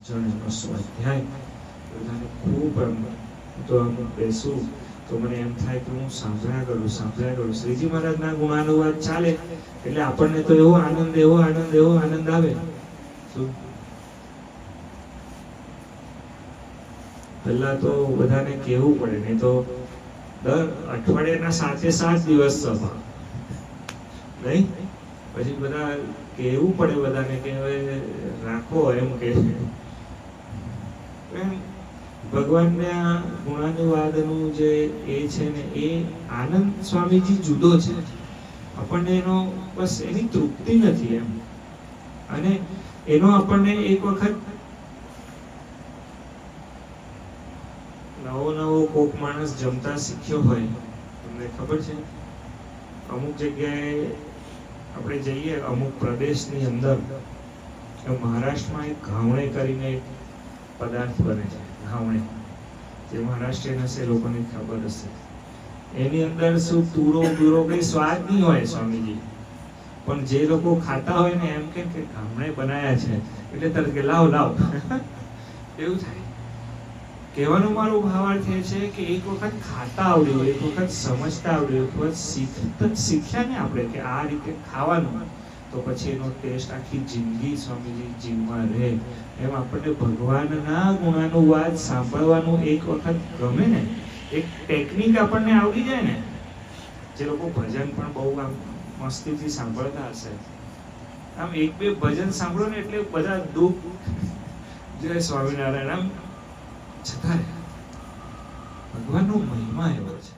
સ્વાધ્યાય બધાને ખૂબ તો આમ બેસું તો મને એમ થાય કે હું સાંભળ્યા કરું. શ્રીજી મહારાજના ગુણાનુવાદ ચાલે એટલે આપણને તો એવો આનંદ આવે. શું પહેલા તો બધાને કહેવું પડે, નહીં તો દર અઠવાડિયાના 7 દિવસ સભા નહીં, પછી બધા કહેવું પડે બધાને કે હવે રાખો એમ કે ભગવાનના ગુણાનુવાદનું જે એ છે ને એ આનંદ સ્વામીજી જુદો છે. આપણને એનો બસ એની તૃપ્તિ નથી એમ, અને એનો આપણને એક વખત નવો કોક માણસ જમતા શીખ્યો હોય, તમને ખબર છે અમુક જગ્યાએ આપણે જઈએ અમુક પ્રદેશની અંદર, મહારાષ્ટ્રમાં એક ઘાવણે કરીને એક પદાર્થ બને છે. ઘાવણે જે મહારાષ્ટ્રીયન હશે લોકોને ખબર હશે. એની અંદર શું તુરો કઈ સ્વાદ નહીં હોય સ્વામીજી, પણ જે લોકો ખાતા હોય ને એમ કે ઘાવણે બનાયા છે એટલે તરત કે લાવ એવું થાય. કહેવાનો મારો ભાવાર્થ એ છે કે એક વખત ખાતા આવડ્યું, એક વખત સમજતા આવડ્યું, એક વખત શીખ્યા ને આપણે કે આ રીતે ખાવાનું, તો પછી એનો ટેસ્ટ આખી જિંદગી સ્વામીજી જીવમાં રહે. એમ આપણને ભગવાનના ગુણાનુવાદ સાંભળવાનું એક વખત ગમે ને, એક ટેકનિક આપણને આવડી જાય ને, જે લોકો ભજન પણ બહુ આમ મસ્તીથી સાંભળતા હશે, આમ 1-2 ભજન સાંભળો ને એટલે બધા દુઃખ જય સ્વામિનારાયણ આમ છતાં ભગવાનનો મહિમા એવો છે.